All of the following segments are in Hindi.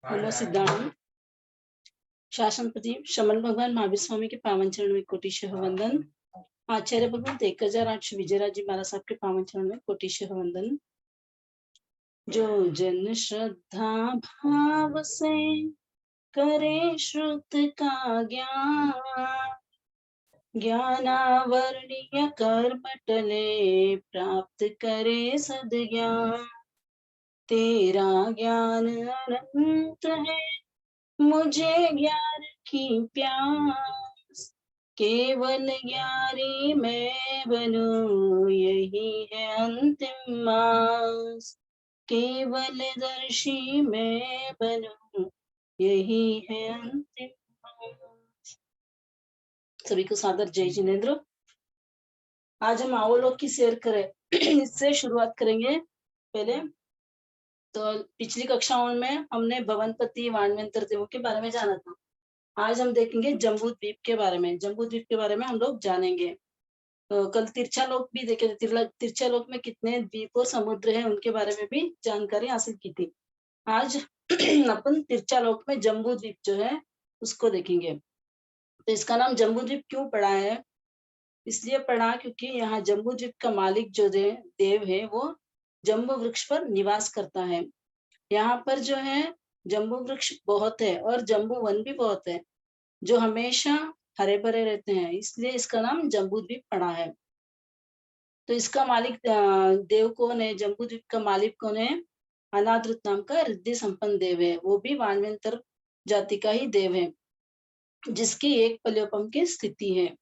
नमो सिद्धांत शासनपति शमन भगवान महावीर स्वामी के पावन चरण में कोटिशः वंदन। आचार्य भगवान 1008 विजयराज जी महाराज साहब के पावन चरण में कोटिशः वंदन। जो जन श्रद्धा भाव से करे श्रुत का ज्ञान, ज्ञानावरणीय कर्म टले प्राप्त करे सद्ज्ञान। तेरा ज्ञान अनंत है मुझे ज्ञान की प्यास, केवल ज्ञानी मैं बनूं यही है अंतिम मास। केवल दर्शी मैं बनूं यही है अंतिम मास। सभी को सादर जय जिनेन्द्र। आज हम अवलोक की शेयर करें इससे शुरुआत करेंगे। पहले तो पिछली कक्षाओं में हमने भवनपति वाणवंतर देवों के बारे में जाना था। आज हम देखेंगे जम्बू द्वीप के बारे में। जम्बू द्वीप के बारे में हम लोग जानेंगे। तो कल तिरछालोक भी देखे थे। तिरछालोक में कितने द्वीप और समुद्र हैं उनके बारे में भी जानकारी हासिल की थी। आज अपन तिरछालोक में जम्बू द्वीप जो है उसको देखेंगे। तो इसका नाम जम्बू द्वीप क्यों पड़ा है? इसलिए पड़ा क्योंकि यहाँ जम्बू द्वीप का मालिक जो देव है वो जम्बू वृक्ष पर निवास करता है। यहाँ पर जो है जम्बू वृक्ष बहुत है और जम्बू वन भी बहुत है जो हमेशा हरे भरे रहते हैं, इसलिए इसका नाम जम्बू द्वीप पड़ा है। तो इसका मालिक देव कौन है? जम्बू द्वीप का मालिक कौन है? अनादृत नाम का रिद्धि संपन्न देव है। वो भी वाणवंतर जाति का ही देव है जिसकी एक पल्योपम की स्थिति है।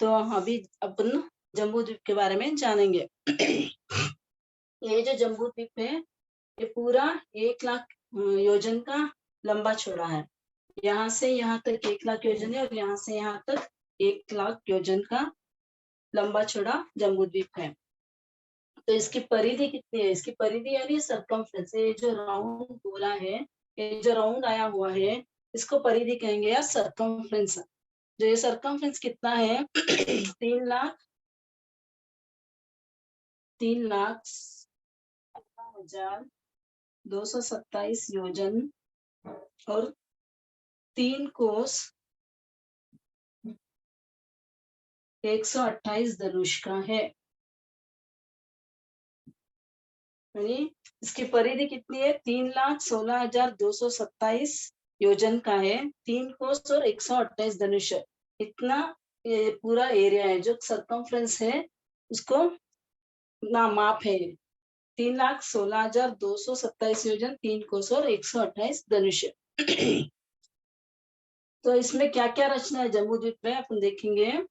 तो अभी अपन जम्बू द्वीप के बारे में जानेंगे। ये जो जम्बू द्वीप है ये पूरा 1 लाख योजन का लंबा चौड़ा है। यहाँ से यहाँ तक 1 लाख योजन है और यहाँ से यहाँ तक 1 लाख योजन का लंबा चौड़ा जम्बू द्वीप है। तो इसकी परिधि कितनी है? इसकी परिधि यानी सरकमफ्रेंस, ये जो राउंड गोला है, ये जो राउंड आया हुआ है इसको परिधि कहेंगे या सरकमफ्रेंस। जो ये सरकमफ्रेंस कितना है? 3,17,227 योजन और 3 कोस 128 धनुष का है। इसकी परिधि कितनी है? 3,16,227 योजन का है, 3 कोस और 128 धनुष। इतना ये पूरा एरिया है जो सरकमफ्रेंस है उसको ना माप है। 3,16,227 योजन, 3 कोस और 128 धनुष। तो इसमें क्या क्या रचना है जम्बू द्वीप में अपन देखेंगे।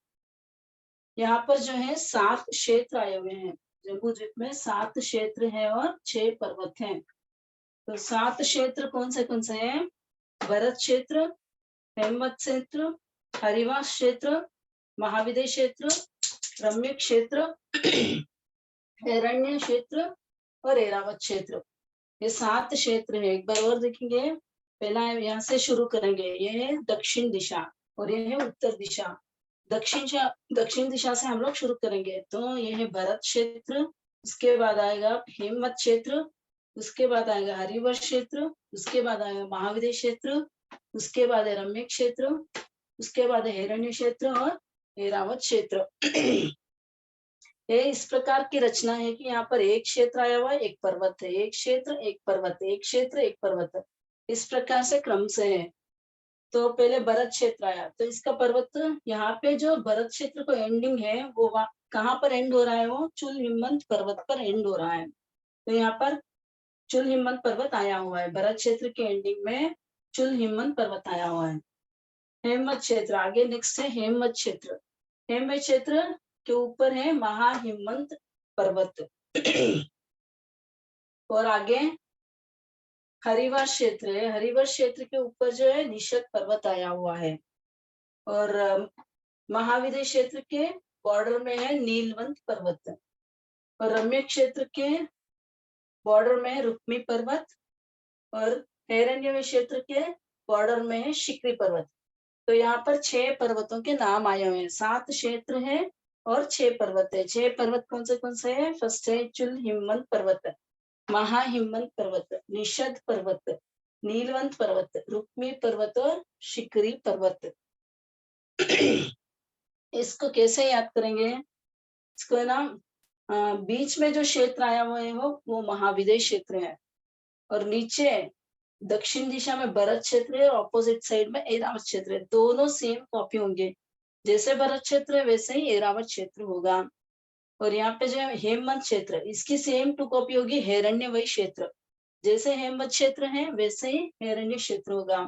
यहाँ पर जो है 7 क्षेत्र आए हुए हैं। जम्बू द्वीप में 7 क्षेत्र है और 6 पर्वत हैं। तो 7 क्षेत्र कौन से हैं? भरत क्षेत्र, हेमवत क्षेत्र, हरिवास क्षेत्र, महाविदय क्षेत्र, रम्य क्षेत्र, हिरण्य क्षेत्र और ऐरावत क्षेत्र। ये 7 क्षेत्र है। एक बार और देखेंगे। पहला यहाँ से शुरू करेंगे। ये है दक्षिण दिशा और ये है उत्तर दिशा। दक्षिण दिशा से हम लोग शुरू करेंगे। तो ये है भरत क्षेत्र, उसके बाद आएगा हेमवत क्षेत्र, उसके बाद आएगा हरिवश क्षेत्र, उसके बाद आएगा महाविदय क्षेत्र, उसके बाद है रम्य क्षेत्र, उसके बाद है हिरण्य क्षेत्र और ऐरावत क्षेत्र। ये इस प्रकार की रचना है कि यहाँ पर एक क्षेत्र आया हुआ है, एक पर्वत है, एक क्षेत्र एक पर्वत है, एक क्षेत्र एक पर्वत है, इस प्रकार से क्रम से है। तो पहले भरत क्षेत्र आया, तो इसका पर्वत यहाँ पे जो भरत क्षेत्र को एंडिंग है वो कहाँ पर एंड हो रहा है? वो चुल हिमवंत पर्वत पर एंड हो रहा है। तो यहाँ पर चुल हिमवंत पर्वत आया हुआ है। भरत क्षेत्र के एंडिंग में चुल हिमवंत पर्वत आया हुआ है। हेमवत क्षेत्र आगे नेक्स्ट है हेमवत क्षेत्र। हेमवत क्षेत्र के ऊपर है महाहिमवंत पर्वत। और आगे हरिवास क्षेत्र है। हरिवास क्षेत्र के ऊपर जो है निषद पर्वत आया हुआ है। और महाविदय क्षेत्र के बॉर्डर में है नीलवंत पर्वत। और रम्य क्षेत्र के बॉर्डर में है रुक्मी पर्वत। और हिरण्य क्षेत्र के बॉर्डर में है शिखरी पर्वत। तो यहाँ पर 6 पर्वतों के नाम आए हुए हैं। 7 क्षेत्र है और 6 पर्वत है। 6 पर्वत कौन से है? फर्स्ट है चुल हिमवंत पर्वत, महाहिमवंत पर्वत, निषद पर्वत, नीलवंत पर्वत, रुक्मी पर्वत और शिखरी पर्वत। इसको कैसे याद करेंगे? इसको ना बीच में जो क्षेत्र आया हुआ है वो महाविदेश क्षेत्र है, और नीचे दक्षिण दिशा में भरत क्षेत्र है, ऑपोजिट साइड में ऐरावत क्षेत्र है। दोनों सेम कॉपी होंगे, जैसे भरत क्षेत्र है वैसे ही ऐरावत क्षेत्र होगा। और यहाँ पे जो है हेमवंत क्षेत्र, इसकी सेम टू कॉपी होगी हिरण्यवय क्षेत्र। जैसे हेमवंत क्षेत्र है वैसे ही हिरण्य क्षेत्र होगा।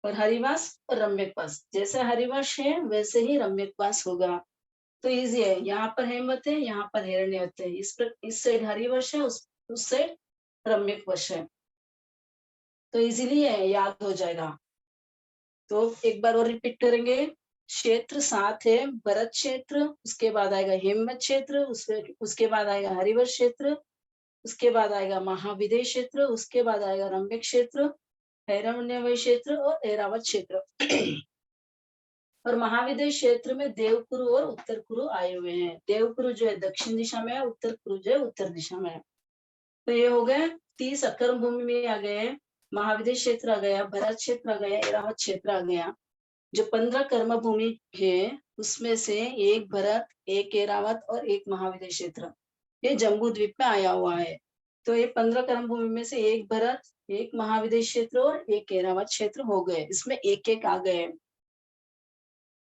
और हरिवास और रम्यकवास, जैसे हरिवास है वैसे ही रम्यकवास होगा। तो इजी है, यहाँ पर हेमवत है, यहाँ पर हिरण्यवत है, इस साइड हरिवश है, उस साइड रम्यकवश है। तो इजीली याद हो जाएगा। तो एक बार और रिपीट करेंगे। क्षेत्र 7 है, भरत क्षेत्र, उसके बाद आएगा हेमवत क्षेत्र, उसके बाद आएगा हरिवश क्षेत्र, उसके बाद आएगा महाविदेश क्षेत्र, उसके बाद आएगा रम्य क्षेत्र, हिरण्यवय क्षेत्र और ऐरावत क्षेत्र। और महाविदेश क्षेत्र में देवकुरु और उत्तर कुरु आए हुए हैं। देवकुरु जो है दक्षिण दिशा में है, उत्तर कुरु जो है उत्तर दिशा में है। तो ये हो गए 30 अकर्म भूमि में आ गए, महाविदेश क्षेत्र आ गया, भरत क्षेत्र आ गया, ऐरावत क्षेत्र आ गया। जो 15 कर्म भूमि है उसमें से एक भरत, एक ऐरावत और एक महाविदेश क्षेत्र, ये जम्बू द्वीप में आया हुआ है। तो ये 15 कर्म भूमि में से एक भरत, एक महाविदेश क्षेत्र और एक ऐरावत क्षेत्र हो गए, इसमें एक एक आ गए।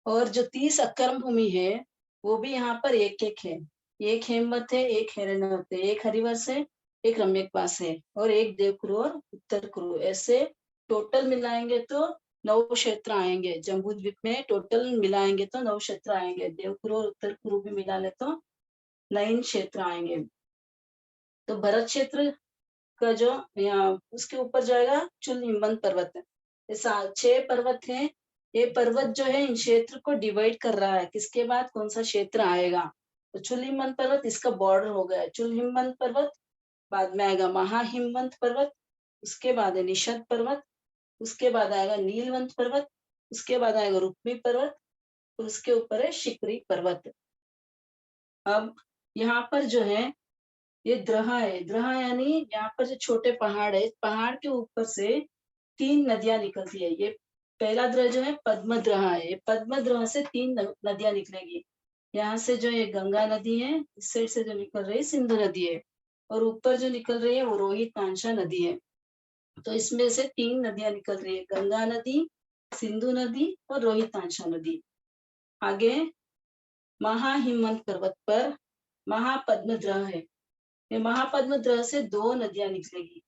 और जो 30 अकर्म भूमि है वो भी यहाँ पर एक एक है, एक हेमवत है, एक हिरण्यवत है, एक हरिवश है, एक रम्यकवास है, और एक देवकुरु और उत्तर कुरु। ऐसे टोटल मिलाएंगे तो 9 क्षेत्र आएंगे। जम्बू द्वीप में टोटल मिलाएंगे तो 9 क्षेत्र आएंगे, देवकुरु और उत्तर कुरु भी मिला ले तो 9 क्षेत्र आएंगे। तो भरत क्षेत्र का जो यहाँ उसके ऊपर जाएगा चुल हिमवंत पर्वत है। ऐसा 6 पर्वत है। ये पर्वत जो है इन क्षेत्र को डिवाइड कर रहा है, किसके बाद कौन सा क्षेत्र आएगा। तो चुल हिमवंत पर्वत इसका बॉर्डर हो गया। चुल हिमवंत पर्वत, बाद में आएगा महाहिमवंत पर्वत, उसके बाद है निषद पर्वत, उसके बाद आएगा नीलवंत पर्वत, उसके बाद आएगा रुक्मी पर्वत, और उसके ऊपर है शिखरी पर्वत। अब यहाँ पर जो है ये द्रहा है। द्रहा यानी यहाँ पर जो छोटे पहाड़ है, पहाड़ के ऊपर से 3 नदियां निकलती है। ये पहला द्रह जो है पद्मद्रहा है। ये पद्मद्रहा से 3 नदियां निकलेगी। यहाँ से जो ये गंगा नदी है, इस साइड से जो निकल रही है सिंधु नदी है, और ऊपर जो निकल रही है वो रोहित तांशा नदी है। तो इसमें से 3 नदियां निकल रही है, गंगा नदी, सिंधु नदी और रोहित तांशा नदी। आगे महाहिमवंत पर्वत पर महापद्मद्रह है। ये महापद्मद्रह से 2 नदियां निकलेगी।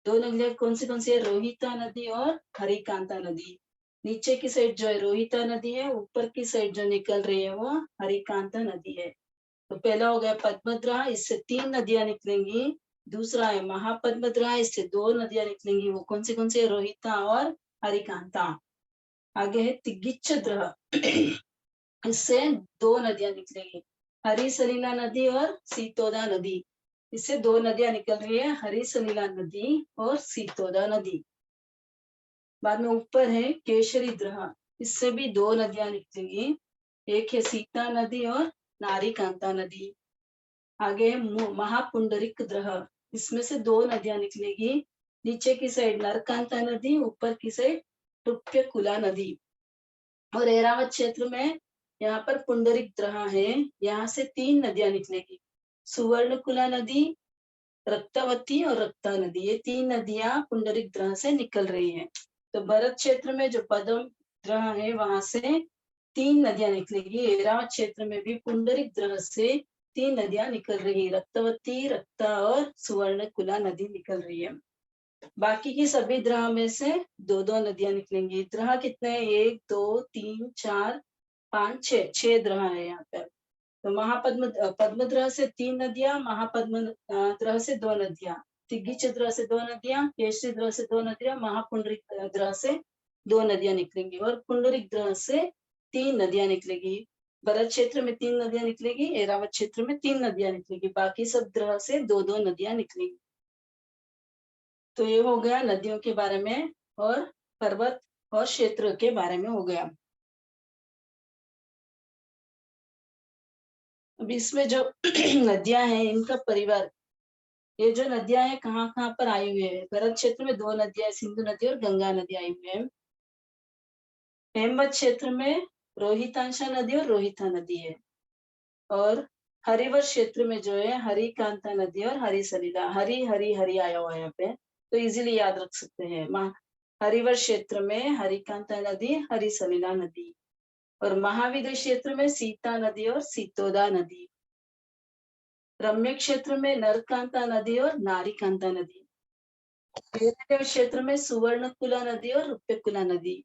2 नदियां कौन सी है? रोहिता नदी और हरिकांता नदी। नीचे की साइड जो है रोहिता नदी है, ऊपर की साइड जो निकल रही है वो हरिकांता नदी है। तो पहला हो गया पद्मद्रहा, इससे 3 नदियां निकलेंगी। दूसरा है महापद्मद्रहा, इससे 2 नदियां निकलेंगी। वो कौन सी है? रोहिता और हरिकांता। आगे है तिग्गिच्छद्रहा, इससे 2 नदियां निकलेंगी, हरी सलीला नदी और सीतोदा नदी। इससे 2 नदियां निकल रही है, हरी सलीला नदी और सीतोदा नदी। बाद में ऊपर है केशरी द्रहा, इससे भी 2 नदियां निकलेंगी, एक है सीता नदी और नारीकांता नदी। आगे है महापुंडरिक द्रहा, इसमें से 2 नदियां निकलेगी, नीचे की साइड नरकांता नदी, ऊपर की साइड टुप्यकुला नदी। और ऐरावत क्षेत्र में यहाँ पर पुंडरिक द्रहा है, यहाँ से 3 नदियां निकलेगी, सुवर्णकुला नदी, रक्तावती और रक्ता नदी। ये 3 नदियां पुंडरिक द्रह से निकल रही हैं। तो भरत क्षेत्र में जो पद्म द्रह है वहां से 3 नदियां निकलेगी। ऐरावत क्षेत्र में भी पुंडरिक द्रह से 3 नदियां निकल रही है, रक्तवती, रक्ता और सुवर्णकुला नदी निकल रही है। बाकी की सभी द्रह में से 2-2 नदियां निकलेंगी। द्रह कितने हैं? 1 2 3 4 5 6 द्रह है यहाँ पर। तो पद्मद्रह से 3 नदियां, महापद्मद्रह से 2 नदियां, तिग्गिच्छद्रह से 2 नदियां, केशरी द्रह से 2 नदियां, महापुंडरिक द्रह से 2 नदियां निकलेंगी, और पुंडरिक द्रह से 3 नदियां निकलेगी। भरत क्षेत्र में 3 नदियां निकलेगी, ऐरावत क्षेत्र में 3 नदियां निकलेगी, बाकी सब द्रह से 2-2 नदियां निकलेंगी। तो ये हो गया नदियों के बारे में, और पर्वत और क्षेत्र के बारे में हो गया। अब इसमें जो नदियां हैं इनका परिवार ये जो नदियां हैं कहाँ कहाँ पर आई हुई है? भरत क्षेत्र में 2 नदियां, सिंधु नदी और गंगा नदी आई हुई है। हेमवत क्षेत्र में रोहितांशा नदी और रोहिता नदी है। और हरिवत क्षेत्र में जो है हरिकांता नदी और हरी सलीला, हरी हरी हरी आया हुआ है यहाँ पे, तो इजीली याद रख सकते हैं। हरिवत क्षेत्र में हरिकांता नदी, हरी सलीला नदी। और महाविद्य क्षेत्र में सीता नदी और सीतोदा नदी। रम्य क्षेत्र में नरकांता नदी और नारीकांता नदी। क्षेत्र में सुवर्णकुला नदी और रुप्यकुला नदी।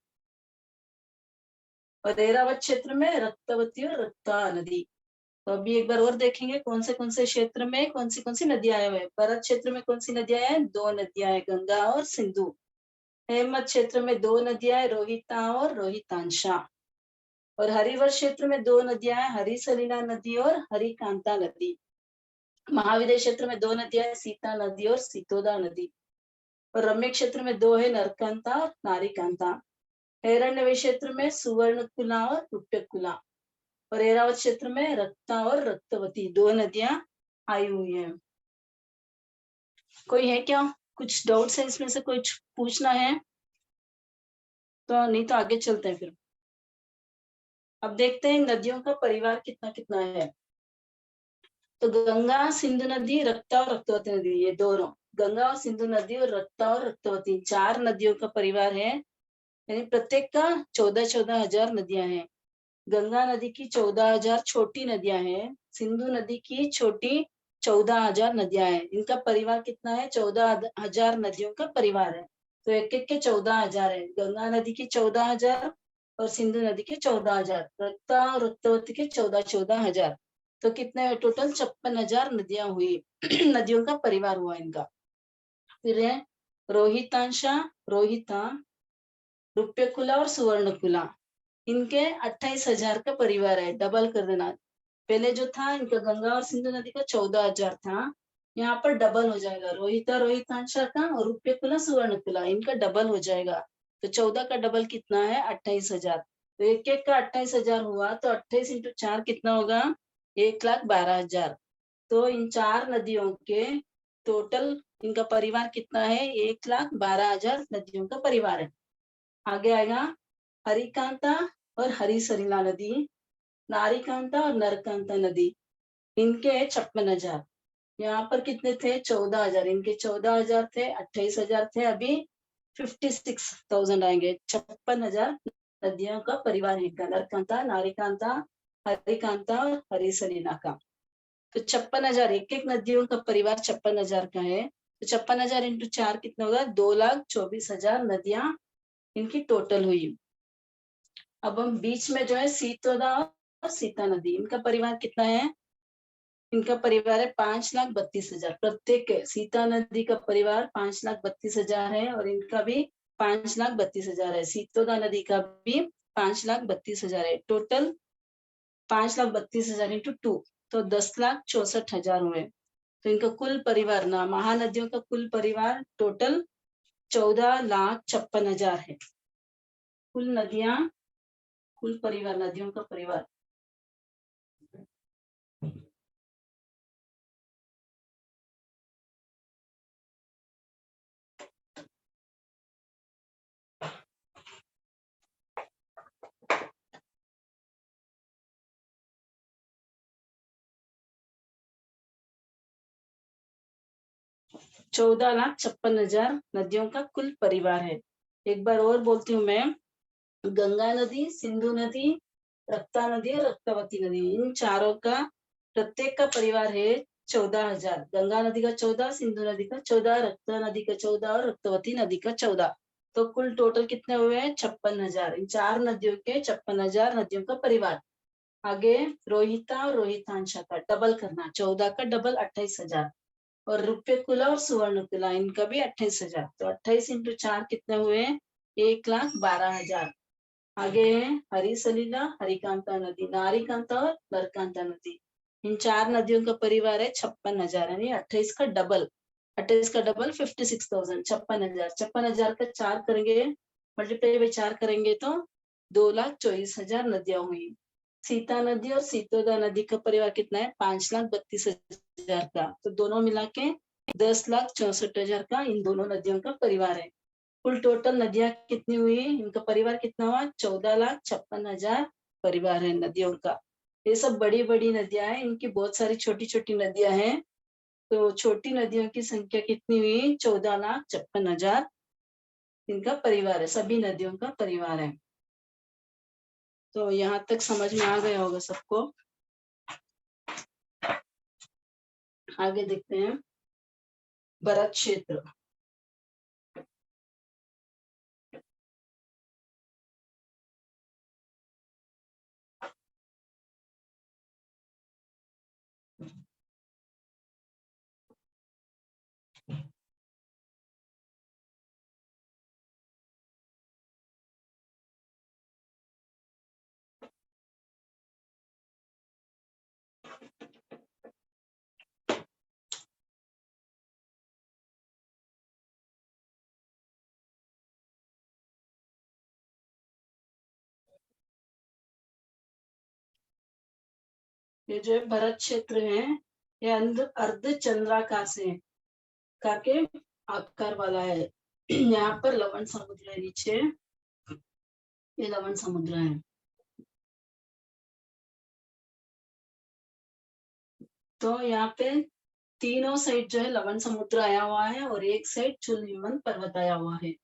और ऐरावत क्षेत्र में रक्तवती और रक्ता नदी। तो अभी एक बार और देखेंगे कौन से क्षेत्र में कौन सी नदियां आए हुए हैं। भरत क्षेत्र में कौन सी नदियां हैं? 2 नदियां हैं, गंगा और सिंधु। हेमवत क्षेत्र में 2 नदियां हैं, रोहिता और रोहितांशा। और हरिवत क्षेत्र में 2 नदियां हैं, हरी सलीला नदी और हरिकांता नदी। महाविद्य क्षेत्र में 2 नदियां हैं, सीता नदी और सीतोदा नदी। और रम्य क्षेत्र में 2 है, नरकांता और नारीकांता। हिरण्य क्षेत्र में सुवर्णकुला और रुप्यकुला। और ऐरावत क्षेत्र में रक्ता और रक्तवती 2 नदियां आई हुई है। कोई है क्या? कुछ डाउट्स है इसमें से? कुछ पूछना है तो? नहीं तो आगे चलते हैं फिर। अब देखते हैं नदियों का परिवार कितना कितना है। तो गंगा सिंधु नदी, रक्ता और रक्तवती नदी, ये दोनों, गंगा और सिंधु नदी और रक्ता और रक्तवती 4 नदियों का परिवार है। यानी प्रत्येक का 14-14 हजार नदियां हैं। गंगा नदी की 14,000 छोटी नदियां हैं। सिंधु नदी की छोटी 14,000 नदियां हैं। इनका परिवार कितना है? 14,000 नदियों का परिवार है। तो एक एक के 14,000 है। गंगा नदी की 14,000 और सिंधु नदी के 14,000, रक्ता और रक्तवती के 14,000 तो कितने टोटल? 56,000 नदियां हुई। नदियों का परिवार हुआ इनका। फिर है रोहितांशा, रोहिता, रुप्यकुला और सुवर्णकुला। इनके 28,000 का परिवार है। डबल कर देना। पहले जो था इनका गंगा और सिंधु नदी का 14,000 था, यहाँ पर डबल हो जाएगा। रोहिता रोहितांशा का और रुप्यकुला सुवर्णकुला इनका डबल हो जाएगा। तो 14 का डबल कितना है? 28,000। तो एक एक का 28,000 हुआ, तो 28 इंटू 4 कितना होगा? 1,12,000। तो इन 4 नदियों के टोटल इनका परिवार कितना है? 1,12,000 नदियों का परिवार है। आगे आएगा हरिकांता और हरी सलीला नदी, नारीकांता और नरकांता नदी। इनके 56,000। यहाँ पर कितने थे? 14,000। इनके 14,000 थे, 28,000 थे, अभी 56,000 आएंगे। 56,000 नदियों का परिवार है नरकांता, नारीकांता, हरिकांता और हरी सलीला का। तो 56,000, एक एक नदियों का परिवार 56,000 का है। तो 56,000 इंटू 4 कितना होगा? 2,24,000 नदियां इनकी टोटल हुई। अब हम बीच में जो है सीतोदा और सीता नदी, इनका परिवार कितना है? इनका परिवार है 5,32,000। प्रत्येक सीता नदी का परिवार 5,32,000 है और इनका भी 5,32,000 है। सीतोदा नदी का भी 5,32,000 है। टोटल 5,32,000 इंटू 2 तो 10,64,000 हुए। तो इनका कुल परिवार ना, महानदियों का कुल परिवार टोटल 14,56,000 है। कुल नदियां, कुल परिवार, नदियों का परिवार। चौदह लाख 56,000 नदियों का कुल परिवार है। एक बार और बोलती हूँ मैं, गंगा नदी, सिंधु नदी, रक्ता नदी और रक्तवती नदी, इन चारों का प्रत्येक का परिवार है 14,000। गंगा नदी का 14, सिंधु नदी का 14, रक्ता नदी का 14 और रक्तवती नदी का 14। तो कुल टोटल कितने हुए हैं? 56,000। इन 4 नदियों के 56,000 नदियों का परिवार। आगे रोहिता और रोहितांशा का डबल करना, 14 का डबल 28,000। और रुप्यकुला और सुवर्णकुला इनका भी 28,000। तो 28 इंटू 4 कितने हुए? 1,12,000। आगे है हरी सलीला, हरिकांता नदी, नारीकांता और नरकांता नदी। इन 4 नदियों का परिवार है 56,000। यानी 28 का डबल, 28 का डबल 56,000, 56,000। 56,000 का 4 करेंगे, मल्टीप्लाई बाई 4 करेंगे तो 2,24,000 नदियां हुई। सीता नदी और सीतोदा नदी का परिवार कितना है? 5,32,000 का। तो दोनों मिला के 10,64,000 का इन दोनों नदियों का परिवार है। कुल टोटल नदियां कितनी हुई, इनका परिवार कितना हुआ, 14,56,000 परिवार है नदियों का। ये सब बड़ी बड़ी नदियां हैं, इनकी बहुत सारी छोटी छोटी नदियां हैं। तो छोटी नदियों की संख्या कितनी हुई, 14,56,000 इनका परिवार है, सभी नदियों का परिवार है। तो यहाँ तक समझ में आ गया होगा सबको। आगे देखते हैं भरत क्षेत्र। ये जो भरत क्षेत्र है, ये अर्ध चंद्राकार से के आकार वाला है। यहाँ पर लवण समुद्र है, नीचे ये लवण समुद्र है। तो यहाँ पे तीनों साइड जो है लवण समुद्र आया हुआ है और एक साइड चुल पर्वत आया हुआ है।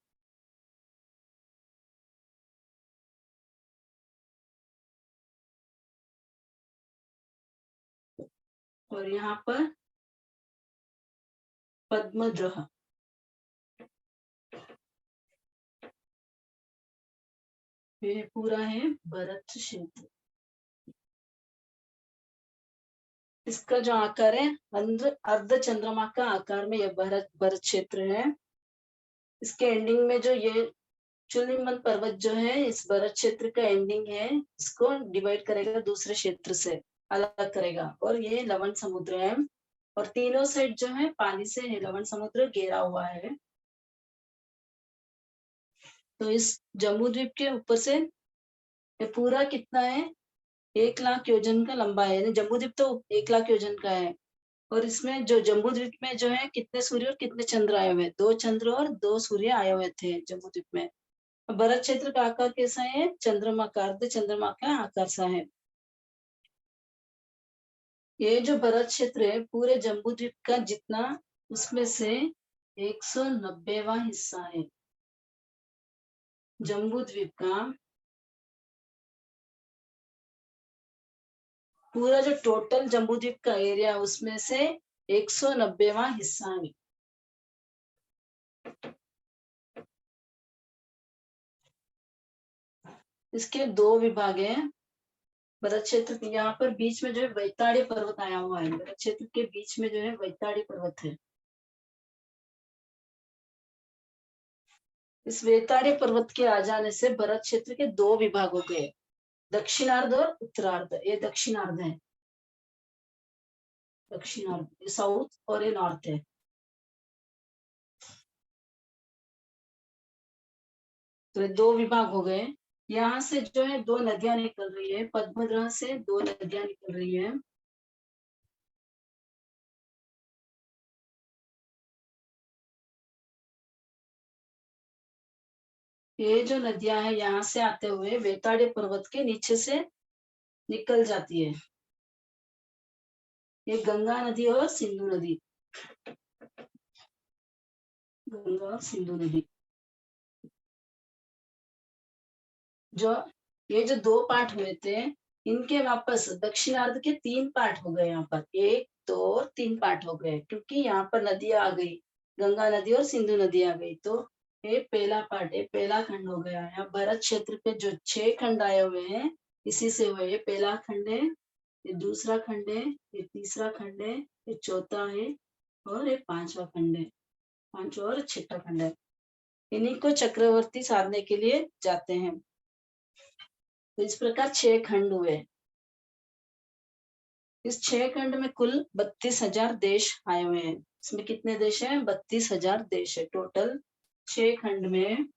और यहाँ पर पद्मद्रोह, ये पूरा है भरत क्षेत्र। इसका जो आकार है अर्ध चंद्रमा का आकार में यह भरत क्षेत्र है। इसके एंडिंग में जो ये चुलिमन पर्वत जो है, इस भरत क्षेत्र का एंडिंग है, इसको डिवाइड करेगा दूसरे क्षेत्र से, अलग करेगा। और ये लवण समुद्र है और तीनों साइड जो है पानी से लवण समुद्र घेरा हुआ है। तो इस जम्बू द्वीप के ऊपर से ये पूरा कितना है, 1,00,000 योजन का लंबा है। जम्बू द्वीप तो 1,00,000 योजन का है। और इसमें जो जम्बू द्वीप में जो है कितने सूर्य और कितने चंद्र आए हुए, 2 चंद्र और 2 सूर्य आए हुए थे जम्बू द्वीप में। भरत क्षेत्र का आकार कैसा है, चंद्रमा का, अर्ध चंद्रमा का आकार सा है। ये जो भरत क्षेत्र है पूरे जम्बू द्वीप का जितना, उसमें से 190वां हिस्सा है। जम्बू द्वीप का पूरा जो टोटल जम्बू द्वीप का एरिया, उसमें से 190वां हिस्सा है। इसके 2 विभाग हैं। भरत क्षेत्र के यहाँ पर बीच में जो है वैताड़ी पर्वत आया हुआ है। भरत क्षेत्र के बीच में जो है वैताड़ी पर्वत है। इस वैताड़ी पर्वत के आ जाने से भरत क्षेत्र के 2 विभाग हो गए, दक्षिणार्ध और उत्तरार्ध। ये दक्षिणार्ध है, दक्षिणार्ध, ये साउथ और ये नॉर्थ है। तो ये 2 विभाग हो गए। यहाँ से जो है 2 नदियां निकल रही है, पद्मद्रोह से 2 नदियां निकल रही है। ये जो नदियां है यहाँ से आते हुए वेताड़ी पर्वत के नीचे से निकल जाती है। ये गंगा नदी और सिंधु नदी, गंगा और सिंधु नदी। जो ये जो 2 पार्ट हुए थे, इनके वापस दक्षिणार्ध के 3 पार्ट हो गए। यहाँ पर 1, 2 और 3 पार्ट हो गए, क्योंकि यहाँ पर नदियां आ गई, गंगा नदी और सिंधु नदी आ गई। तो ये पहला पार्ट है, पहला खंड हो गया। यहाँ भरत क्षेत्र पे जो 6 खंड आए हुए हैं, इसी से हुए। ये पहला खंड है, ये दूसरा खंड है, ये तीसरा खंड है, ये चौथा है और ये 5वां खंड है, 5वां और 6वां खंड है। इन्हीं को चक्रवर्ती साधने के लिए जाते हैं। तो इस प्रकार 6 खंड हुए। इस 6 खंड में कुल 32,000 देश आए हुए हैं। इसमें कितने देश हैं, 32,000 देश है टोटल 6 खंड में।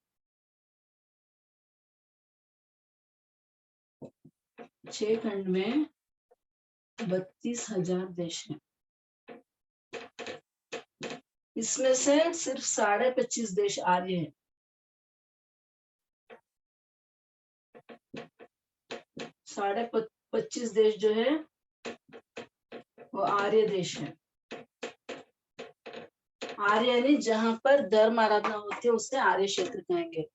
6 खंड में 32,000 देश हैं। इसमें से सिर्फ 25.5 देश आर्य हैं। 25.5 देश जो है वो आर्य देश है। आर्य यानी जहां पर धर्म आराधना होती है उसे आर्य क्षेत्र कहेंगे।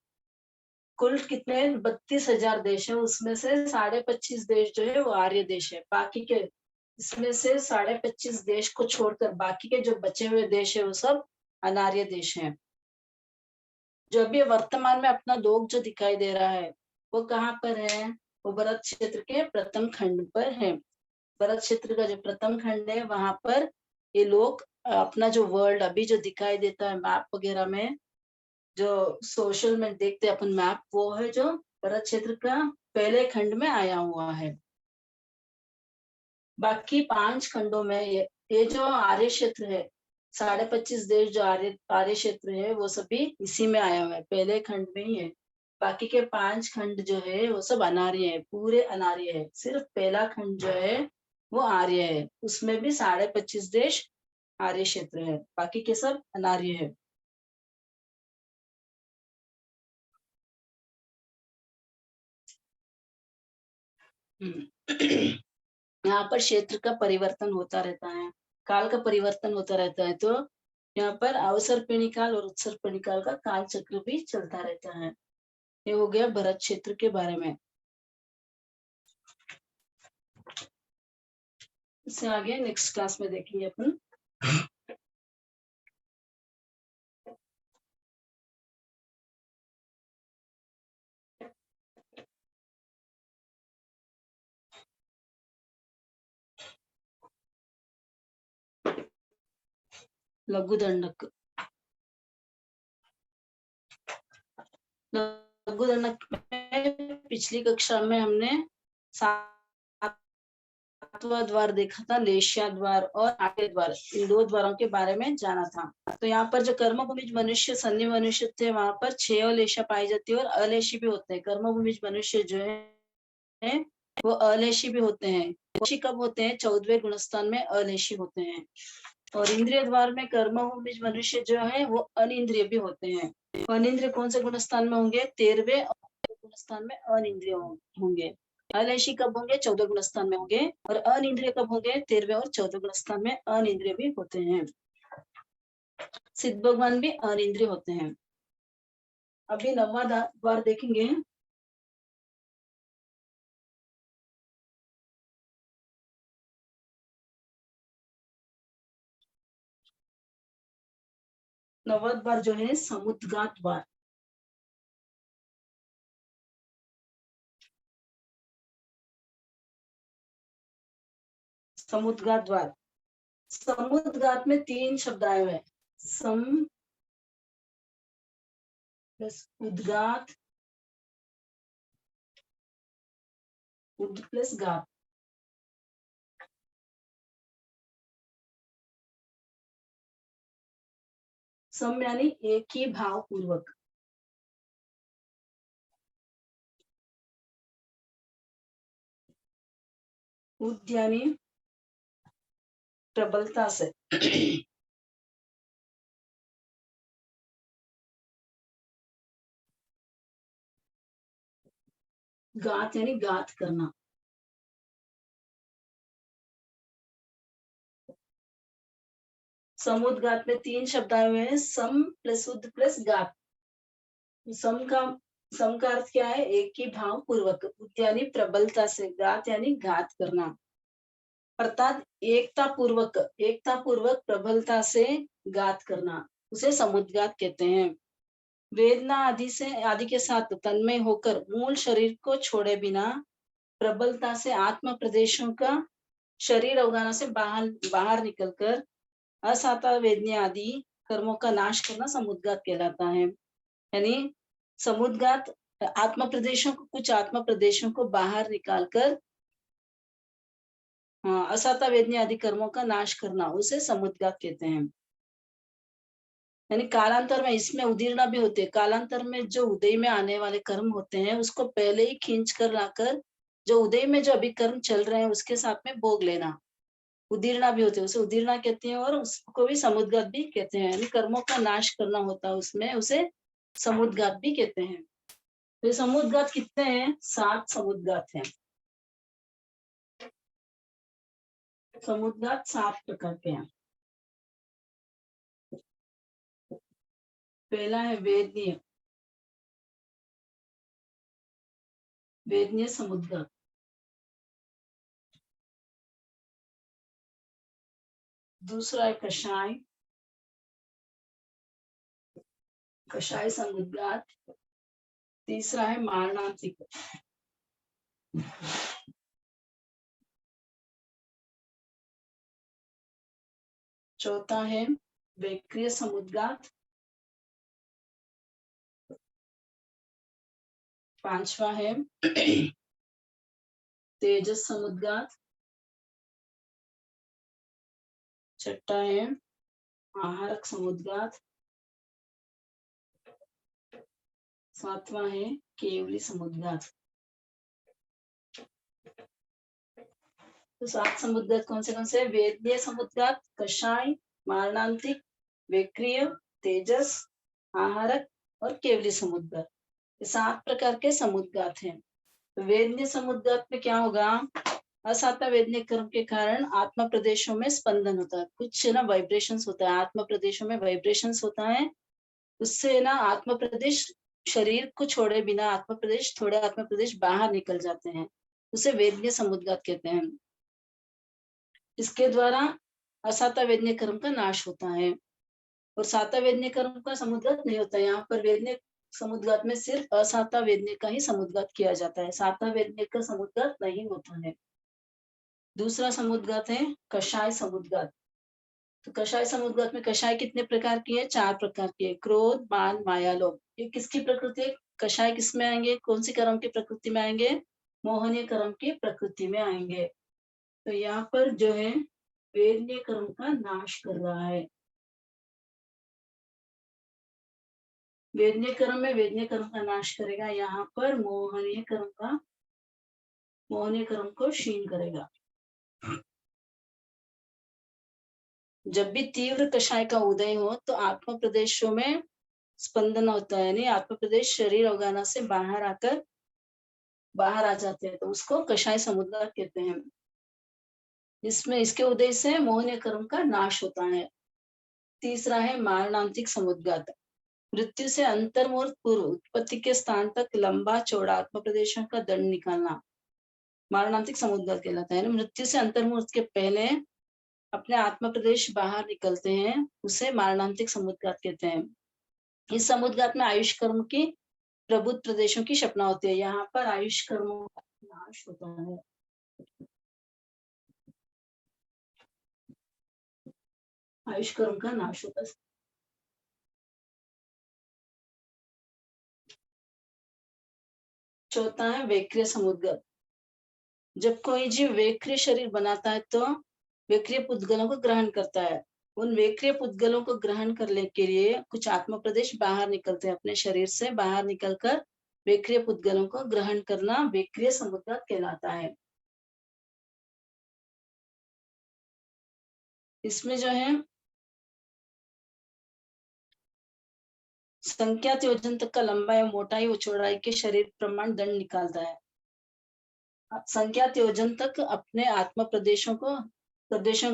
कुल कितने 32,000 देश है, उसमें से 25.5 देश जो है वो आर्य देश है। बाकी के इसमें से 25.5 देश को छोड़कर बाकी के जो बचे हुए देश है वो सब अनार्य देश हैं। जो अभी वर्तमान में अपना लोग जो दिखाई दे रहा है वो कहाँ पर है? वो भरत क्षेत्र के प्रथम खंड पर है। भरत क्षेत्र का जो प्रथम खंड है वहां पर ये लोग अपना जो वर्ल्ड अभी जो दिखाई देता है मैप वगैरह में, जो सोशल में देखते हैं अपन मैप, वो है जो भरत क्षेत्र का पहले खंड में आया हुआ है। बाकी 5 खंडों में ये जो आर्य क्षेत्र है, 25.5 देश जो आर्य आर्य क्षेत्र है वो सभी इसी में आया हुआ है, पहले खंड में ही है। बाकी के 5 खंड जो है वो सब अनार्य है, पूरे अनार्य है। सिर्फ पहला खंड जो है वो आर्य है, उसमें भी 25.5 देश आर्य क्षेत्र है, बाकी के सब अनार्य है। यहाँ पर क्षेत्र का परिवर्तन होता रहता है, काल का परिवर्तन होता रहता है, तो यहाँ पर अवसर्पिणी काल और उत्सर्पिणी काल का काल चक्र भी चलता रहता है। ये हो गया भरत क्षेत्र के बारे में। इससे आगे नेक्स्ट क्लास में देखेंगे अपन। लघु दंडक। लघु दंडक में पिछली कक्षा में हमने 7वां द्वार देखा था, लेशिया द्वार और आर्य द्वार, इन 2 द्वारों के बारे में जाना था। तो यहाँ पर जो कर्मभूमिज मनुष्य सन्नी मनुष्य थे वहां पर 6 अलेशा पाई जाती है और अलेशी भी होते हैं। कर्मभूमिज मनुष्य जो है वो अलेशी भी होते हैं। लेशी कब होते हैं? 14वें गुणस्थान में अलेशी होते हैं। और इंद्रिय द्वार में कर्मभूमिज मनुष्य जो है वो अनिंद्रिय भी होते हैं। अनिंद्रिय कौन से गुणस्थान में होंगे? 13वें गुणस्थान में अनिंद्रिय होंगे। अलेशी कब होंगे? 14 गुणस्थान में होंगे। और अनिंद्रिय कब होंगे? 13वें और 14 गुणस्थान में अनिंद्रिय भी होते हैं। सिद्ध भगवान भी अनिंद्रिय होते हैं। अभी 9वां द्वार देखेंगे। 9वां द्वार जो है समुद्गात द्वार। समुद्गात द्वार, समुद्गात में 3 शब्द आए हुए हैं, सम प्लस उद्गात, उद प्लस गात। सम यानी एक ही भाव पूर्वक, उद यानी प्रबलता से, गात यानी गात करना। समुद्गात में 3 शब्द आए हुए हैं, सम प्लस उद प्लस गात। सम का सम का अर्थ क्या है? एक ही भाव पूर्वक, उद यानी प्रबलता से, गात यानी घात करना, अर्थात एकता पूर्वक प्रबलता से गात करना, उसे समुद्गात कहते हैं। वेदना आदि के साथ तन्मय होकर मूल शरीर को छोड़े बिना प्रबलता से आत्म प्रदेशों का शरीर अवगाना से बाहर बाहर निकलकर असाता वेदना आदि कर्मों का नाश करना समुद्गात कहलाता है। यानी समुद्गात कुछ आत्म प्रदेशों को बाहर निकालकर असाता वेदना आदि कर्मों का नाश करना, उसे समुद्गात कहते हैं। यानी कालांतर में इसमें उदीर्णा भी होती है। कालांतर में जो उदय में आने वाले कर्म होते हैं उसको पहले ही खींच कर लाकर जो उदय में जो अभी कर्म चल रहे हैं उसके साथ में भोग लेना, उदीर्णा भी होती है, उसे उदीर्णा कहते हैं और उसको भी समुद्गत भी कहते हैं, यानी कर्मों का नाश करना होता है उसमें, उसे समुद्गत भी कहते हैं। तो ये समुद्गत कितने हैं? 7 समुद्गत हैं। समुद्गत 7 प्रकार के हैं। पहला है वेदनीय, वेदनीय समुद्गत। दूसरा है कषाय, कषाय समुद्गत। तीसरा है मारणांतिक। चौथा है वैक्रिय समुद्गत। पांचवा है तेजस समुद्गत। छठा है आहारक समुद्गत। सातवां है केवली समुद्गत। तो 7 समुद्गत कौन से? वेदनीय समुद्गत, कषाय, मारणांतिक, वैक्रिय, तेजस, आहारक और केवली समुद्गत। ये 7 प्रकार के समुद्गत हैं। तो वेदनीय समुद्गत में क्या होगा? असाता वेदनीय कर्म के कारण आत्मा प्रदेशों में स्पंदन होता है, कुछ ना वाइब्रेशंस होता है, आत्मा प्रदेशों में वाइब्रेशंस होता है, उससे ना आत्मा प्रदेश शरीर को छोड़े बिना आत्मा प्रदेश, थोड़े आत्मा प्रदेश बाहर निकल जाते हैं, उसे वेदनीय समुद्गत कहते हैं। इसके द्वारा असाता वेदनीय कर्म का नाश होता है और साता वेदनीय कर्म का समुद्गत नहीं होता। यहाँ पर वेदनीय समुद्गत में सिर्फ असाता वेदनीय का ही समुद्गत किया जाता है, साता वेदनीय का समुद्गत नहीं होता है। दूसरा समुद्गत है कषाय समुद्गत। तो कषाय समुद्गत में कषाय कितने प्रकार की है? 4 प्रकार की है, क्रोध, मान, माया, लोभ। ये किसकी प्रकृति है? कषाय किस में आएंगे? कौन सी कर्म की प्रकृति में आएंगे? मोहनीय कर्म की प्रकृति में आएंगे। तो यहाँ पर जो है वेदनीय कर्म का नाश कर रहा है। वेदनीय कर्म में वेदनीय कर्म का नाश करेगा, यहाँ पर मोहनीय कर्म को क्षीण करेगा। जब भी तीव्र कषाय का उदय हो तो आत्मा प्रदेशों में स्पंदन होता है, यानी आत्मा प्रदेश शरीर अवगाना से बाहर आ जाते हैं, तो उसको कषाय समुद्गत कहते हैं। इसमें इसके उदय से मोहनीय कर्म का नाश होता है। तीसरा है मारणांतिक समुद्गत। मृत्यु से अंतर्मुहूर्त पूर्व उत्पत्ति के स्थान तक लंबा चौड़ा आत्म प्रदेशों का दंड निकालना मारणांतिक समुद्गत कहलाता है। मृत्यु से अंतर्मुहूर्त के पहले अपने आत्म प्रदेश बाहर निकलते हैं, उसे मारणांतिक समुद्गत कहते हैं। इस समुद्गत में आयुष कर्म की प्रबुद्ध प्रदेशों की क्षपना होती है। यहाँ पर आयुष कर्मों का नाश होता है। आयुष कर्म का नाश होता है। चौथा है वैक्रिय समुद्गत। जब कोई जीव वैक्रिय शरीर बनाता है तो वैक्रिय पुद्गलों को ग्रहण करता है। उन वैक्रिय पुद्गलों को ग्रहण करने के लिए कुछ आत्म प्रदेश बाहर निकलते हैं, अपने शरीर से बाहर निकलकर वैक्रिय पुद्गलों को ग्रहण करना वैक्रिय समुद्गत कहलाता है। इसमें जो है संख्यात योजन तक का लंबाई और मोटाई और चौड़ाई के शरीर प्रमाण दंड निकालता है। संख्यात योजन तक अपने आत्म प्रदेशों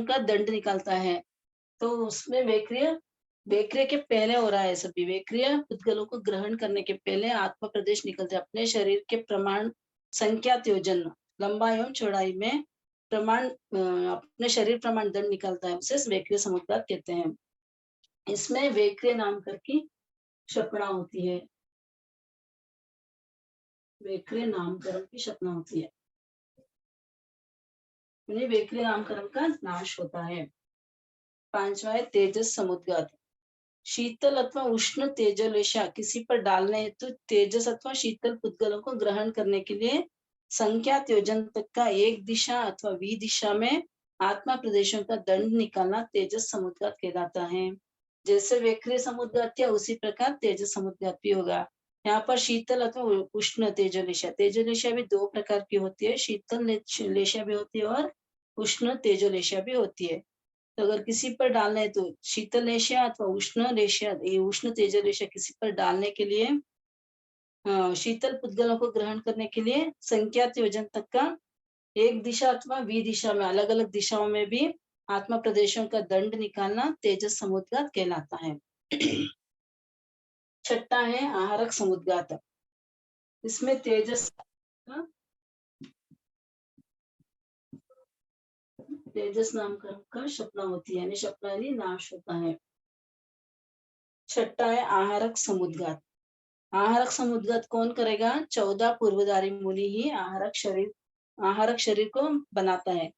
का दंड निकालता है। तो उसमें वैक्रिय के पहले हो रहा है, सभी वैक्रिय पुद्गलों को ग्रहण करने के पहले आत्म प्रदेश निकलते हैं, अपने शरीर के प्रमाण संख्यात योजन लंबाई एवं चौड़ाई में प्रमाण अपने शरीर प्रमाण दंड निकलता है, उसे वैक्रिय समुद्गत कहते हैं। इसमें वैक्रिय नाम करके क्षपणा होती है, वैक्रिय नामकरण की क्षपणा होती है, वैक्रिय नामकरण का नाश होता है। पांचवा है तेजस समुद्गत। शीतल अथवा उष्ण तेजोलेशा किसी पर डालने हेतु तेजस अथवा शीतल पुद्गलों को ग्रहण करने के लिए संख्यात योजन तक का एक दिशा अथवा वी दिशा में आत्मा प्रदेशों का दंड निकालना तेजस समुद्गत कहलाता है। जैसे वैक्रिय समुद्गत या उसी प्रकार तेजस समुद्गत भी होगा। यहाँ पर शीतल अथवा उष्ण तेजोलेशा भी 2 प्रकार की होती है, शीतल लेशा भी होती है और उष्ण तेजोलेशिया भी होती है। तो अगर किसी पर डालना है तो शीतलेशिया अथवा उष्ण लेशिया, ये उष्ण तेजोलेशिया किसी पर डालने के लिए शीतल पुद्गलों को ग्रहण करने के लिए संख्यात योजन तक का एक दिशा अथवा दिशा में अलग-अलग दिशाओं में भी आत्मा प्रदेशों का दंड निकालना तेजस समुद्गात कहलाता है। छठा है आहारक समुद्गात। इसमें तेजस नामकरण का शपना होती है, यानी शपना यानी नाश होता है। छठा है आहारक समुद्गात। आहारक समुद्गत कौन करेगा? 14 पूर्वधारी मुनि ही आहारक शरीर को बनाता है।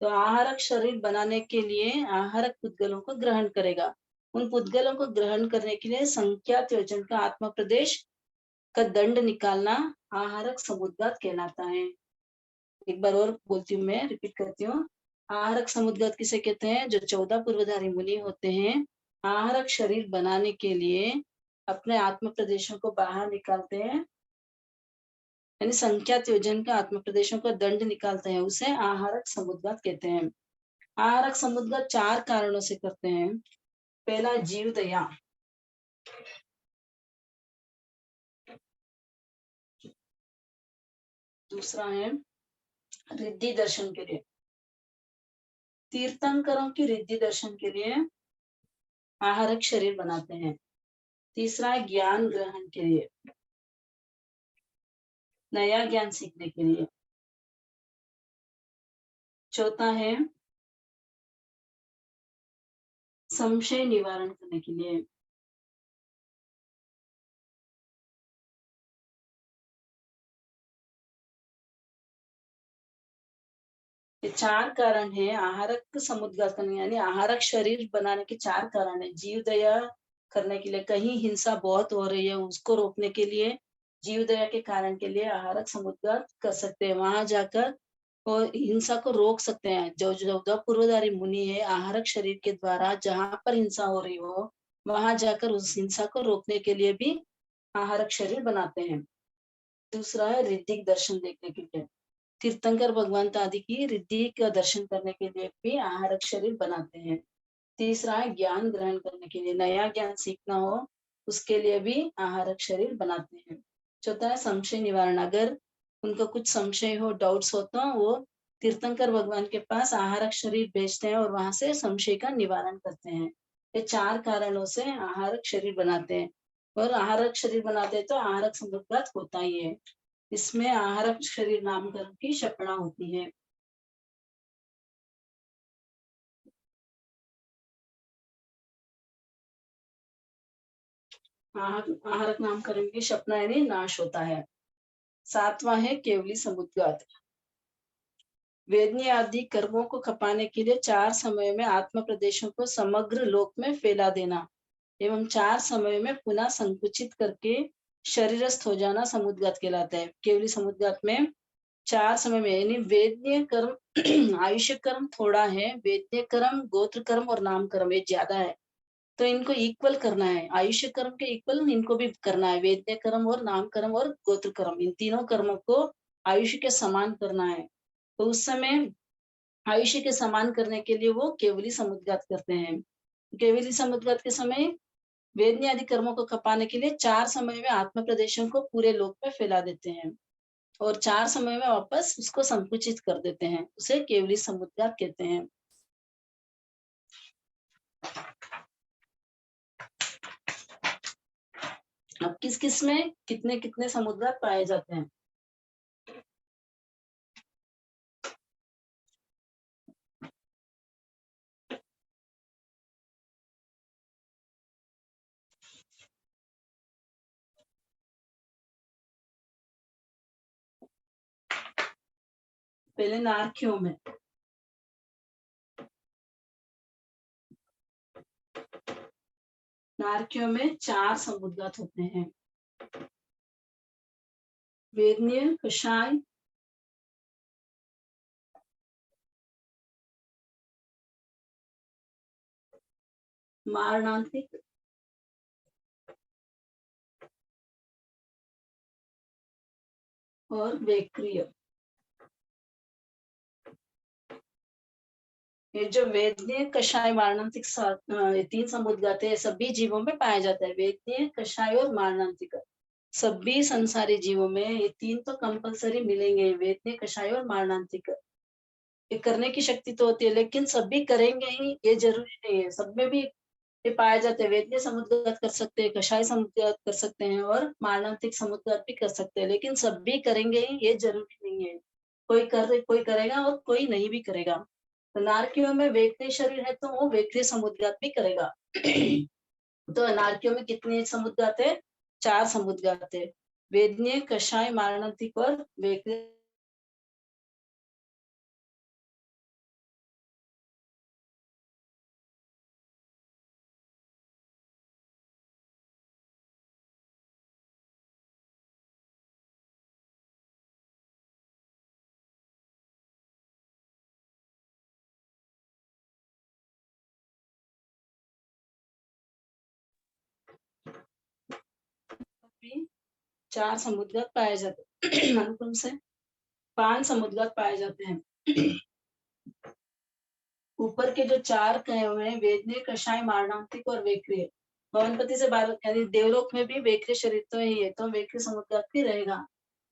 तो आहारक शरीर बनाने के लिए आहारक पुद्गलों को ग्रहण करेगा। उन पुद्गलों को ग्रहण करने के लिए संख्यात योजन का आत्मा प्रदेश का दंड निकालना आहारक समुद्गत कहलाता है। एक बार और बोलती हूँ, मैं रिपीट करती हूँ। आहारक समुद्गत किसे कहते हैं? जो 14 पूर्वधारी मुनि होते हैं, आहारक शरीर बनाने के लिए अपने आत्म प्रदेशों को बाहर निकालते हैं, यानी संख्यात योजन का आत्म प्रदेशों का दंड निकालते हैं, उसे आहारक समुद्गत कहते हैं। आहारक समुद्गत 4 कारणों से करते हैं। पहला जीव दया, दूसरा है रिद्धि दर्शन के लिए, तीर्थंकरों की रिद्धि दर्शन के लिए आहारक शरीर बनाते हैं। तीसरा है ज्ञान ग्रहण के लिए, नया ज्ञान सीखने के लिए। चौथा है संशय निवारण करने के लिए। ये 4 कारण है आहारक समुद्गत करने, यानी आहारक शरीर बनाने के 4 कारण है। जीव दया करने के लिए, कहीं हिंसा बहुत हो रही है उसको रोकने के लिए जीव दया के कारण के लिए आहारक समुद्गत कर सकते हैं। वहां जाकर और हिंसा को रोक सकते हैं। जो पूर्वधारी मुनि है, आहारक शरीर के द्वारा जहां पर हिंसा हो रही हो वहां जाकर उस हिंसा को रोकने के लिए भी आहारक शरीर बनाते हैं। दूसरा है ऋद्धिक दर्शन देखने के लिए, तीर्थंकर भगवंत आदि की रिद्धि का दर्शन करने के लिए भी आहारक शरीर बनाते हैं। तीसरा है ज्ञान ग्रहण करने के लिए, नया ज्ञान सीखना हो उसके लिए भी आहारक शरीर बनाते हैं। चौथा है संशय निवारण, अगर उनको कुछ संशय हो, डाउट्स हो तो वो तीर्थंकर भगवान के पास आहारक शरीर भेजते हैं और वहां से संशय का निवारण करते हैं। ये 4 कारणों से आहारक शरीर बनाते हैं, और आहारक शरीर बनाते हैं तो आहारक समुद्गत होता ही है। इसमें आहारक शरीर नामकरण की शपना होती है। आहारक नामकरण की शपना यानी नाश होता है। 7वां है केवली समुद्गत। वेदनी आदि कर्मों को खपाने के लिए 4 समय में आत्म प्रदेशों को समग्र लोक में फैला देना एवं 4 समय में पुनः संकुचित करके शरीरस्थ हो जाना समुद्गत कहलाता है। केवली समुद्गत में 4 समय में, यानी वेद्य कर्म आयुष्य कर्म थोड़ा है, वेद्य कर्म, गोत्र कर्म और नाम कर्म ये ज्यादा है। तो इनको इक्वल करना है, आयुष्य कर्म के इक्वल इनको भी करना है। वेद्य कर्म और नाम कर्म और गोत्र कर्म, इन तीनों कर्मों को आयुष्य के समान करना है। तो उस समय आयुष्य के समान करने के लिए वो केवली समुद्गत करते हैं। केवली समुद्गत के समय वेदनी आदि कर्मों को खपाने के लिए 4 समय में आत्म प्रदेशों को पूरे लोक में फैला देते हैं और 4 समय में वापस उसको संकुचित कर देते हैं, उसे केवली समुद्गत कहते हैं। अब किस किस में कितने कितने समुद्गत पाए जाते हैं? पहले नारकियों में, नारकियों में 4 समुद्गत होते हैं। वेदनीय, कषाय, मारणांतिक, और वेक्रिय। ये जो वेदनीय कषाय मारणांतिक ये 3 समुद्गत है, सभी जीवों में पाया जाता है। वेदनीय कषाय और मारणांतिक सभी संसारी जीवों में ये 3 तो कंपल्सरी मिलेंगे, वेदनीय कषाय और मारणांतिक। ये करने की शक्ति तो होती है, लेकिन सभी करेंगे ही ये जरूरी नहीं है। सब में भी ये पाया जाता है। वेदनीय समुद्गत कर सकते हैं, कषाय समुद्गत कर सकते हैं और मारणांतिक समुद्गत भी कर सकते हैं, लेकिन सभी करेंगे ही ये जरूरी नहीं है। कोई करेगा और कोई नहीं भी करेगा। तो नारकियों में वेदनीय शरीर है तो वो वेदनीय समुद्गत भी करेगा। तो अनार्कियों में कितने समुद्गत है? 4 समुद्गत है। वेदनीय, कषाय, मारणांतिक और वेदनीय। भी 4 समुद्गत पाए जाते हैं। अनुक्रम से 5 समुद्गत पाए जाते हैं। ऊपर के जो 4 कहे हुए हैं, वेदनीय, कषाय, मारणांतिक और वेक्रिय। भवनपति से 12 यानी देवलोक में भी वेक्रिय शरीर तो ही है, तो वेक्रिय समुद्गत भी रहेगा।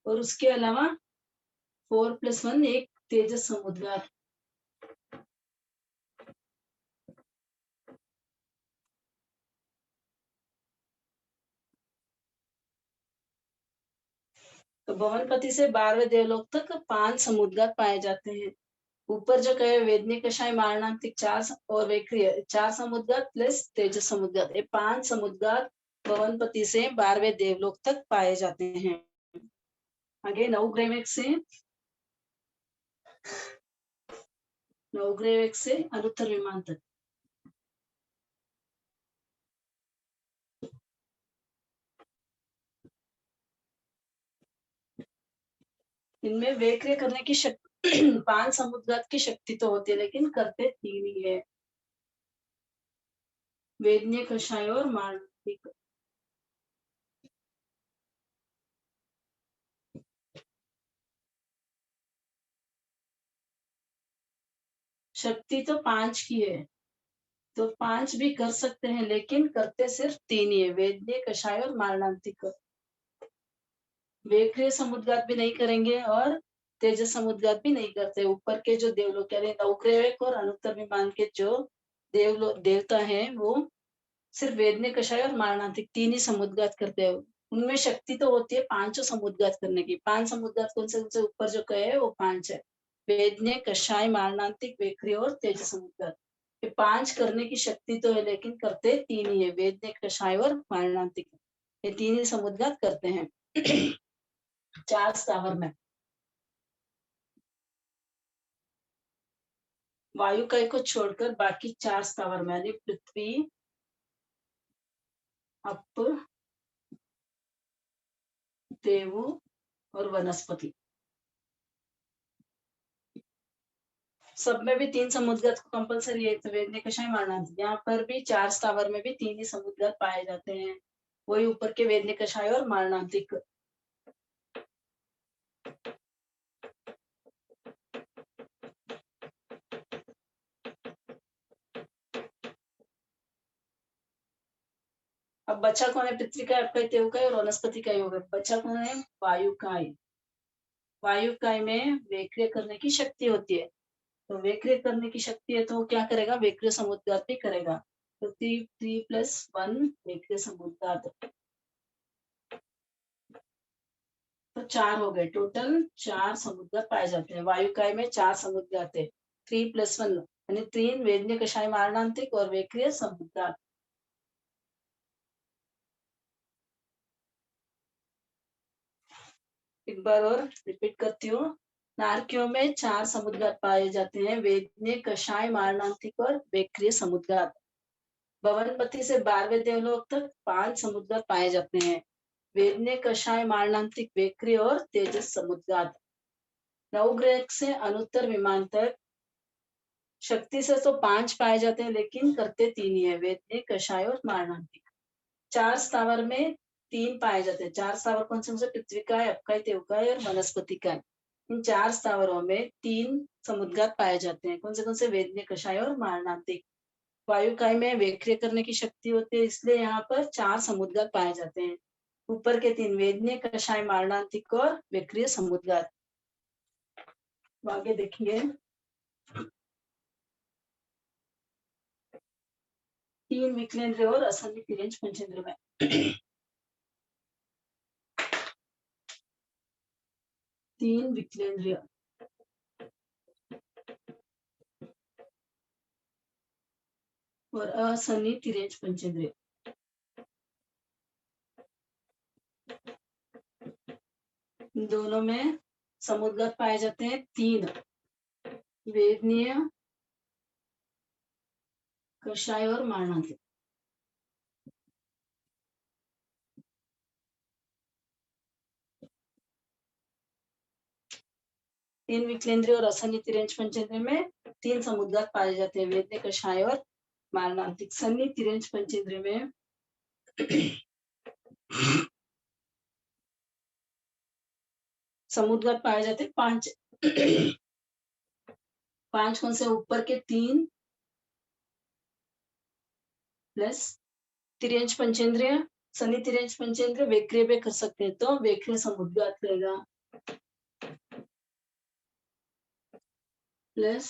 और उसके अलावा 4+1 एक तेजस समुद्गत। तो भवनपति से 12वें देवलोक तक 5 समुद्गत पाए जाते हैं। ऊपर जो कहे वेदनीय, कषाय, मारणांतिक 4 और वेक्रिय 4 समुद्गत प्लस तेजस समुद्गत, ये 5 समुद्गत भवनपति से 12वें देवलोक तक पाए जाते हैं। आगे नवग्रह से अनुत्तर विमान तक। इनमें वेक्रिय करने की शक्ति 5 समुद्गत की शक्ति तो होती है, लेकिन करते 3 ही है, वेदनीय, कषाय और मारणांतिक। शक्ति तो 5 की है, तो 5 भी कर सकते हैं, लेकिन करते सिर्फ 3 ही है, वेदनीय, कषाय और मारणांतिक। वेक्रिय समुद्गत भी नहीं करेंगे और तेजस समुद्गत भी नहीं करते। ऊपर के जो देवलोक यानी नवग्रह और अनुत्तर विमान के जो देवता हैं, वो सिर्फ वेदनीय, कषाय और मारणांतिक 3 ही समुद्गत करते हैं। उनमें शक्ति तो होती है 5 समुद्गत करने की। 5 समुद्गत कौन से ऊपर जो कहे वो 5 है, वेदनीय, कषाय, मारणांतिक, वेक्रिय और तेजस समुद्गत। ये 5 करने की शक्ति तो है, लेकिन करते 3 ही है, वेदनीय, कषाय और मारणांतिक। ये 3 ही समुद्गत करते हैं। 4 स्थावर में वायु का को छोड़कर बाकी 4 स्थावर में यानी पृथ्वी, अप, देव और वनस्पति, सब में भी 3 समुद्गत कंपल्सरी है। तो वेदनीय, कषाय, मारणांतिक, यहाँ पर भी 4 स्थावर में भी 3 ही समुद्गत पाए जाते हैं, वही ऊपर के वेदनीय, कषाय और मारणांतिक। अब बचा कौन है? पृथ्वी का, आपका, देव का और वनस्पति का योग है। बचा कौन है? वायु का। वायु का में वेक्रिय करने की शक्ति होती है, तो वेक्रिय करने की शक्ति है तो वो क्या करेगा? वेक्रिय समुद्गत भी करेगा। तो 3+1 वेक्रिय समुद्गत, तो 4 हो गए। टोटल 4 समुद्गत पाए जाते हैं। वायुकाय में 4 समुद्गत है। 3+1 यानी 3 वेदनीय, कषाय, मारणांतिक और वेक्रिय समुद्गत। एक बार और रिपीट करती हूँ। नारकियों में 4 समुद्गत पाए जाते हैं, वेदनीय, कषाय, मारणांतिक और वेक्रिय समुद्गत। भवनपति से 12वें देवलोक तक 5 समुद्गत पाए जाते हैं, वेदनीय, कषाय, मारणांतिक, वेक्रिय और तेजस समुद्गत। नवग्रह से अनुत्तर विमान तक शक्ति से तो 5 पाए जाते हैं, लेकिन करते 3 ही है, वेदनीय, कषाय और मारणांतिक। 4 स्थावर में 3 पाए जाते हैं। 4 स्थावर कौन से? पृथ्वी का है, अपका, देव का है और वनस्पति का है। इन 4 स्थावरों में 3 समुद्घात पाए जाते हैं। कौन से वेदनीय, कषाय और मारणांतिक। वायुकाय में वेक्रिय करने की शक्ति होती है, इसलिए यहाँ पर 4 समुद्घात पाए जाते हैं। ऊपर के 3 वेदनीय, कषाय, मारणांतिक और वेक्रिय समुद्घात। आगे देखिए 3 विकलेंद्रिय और असंधि तिर्यंच पंचेंद्रिय में 3 विकलेंद्रिय और असंधि तिर्यंच पंचेंद्रिय। दोनों में समुद्घात पाए जाते हैं 3 वेदनीय, कषाय और मारणांतिक। तीन विकलेंद्रिय और असंधि तिर्यंच पंचेंद्रिय में 3 समुद्घात पाए जाते हैं, वेदनीय, कषाय और मारणांतिक। संधि तिर्यंच पंचेंद्रिय में समुद्घात पाए जाते हैं 5 5 कौन से? ऊपर के 3 प्लस तिर्यंच पंचेंद्रिय, संधि तिर्यंच पंचेंद्रिय वेक्रिय भी कर सकते हैं, तो वेक्रिय समुद्घात रहेगा प्लस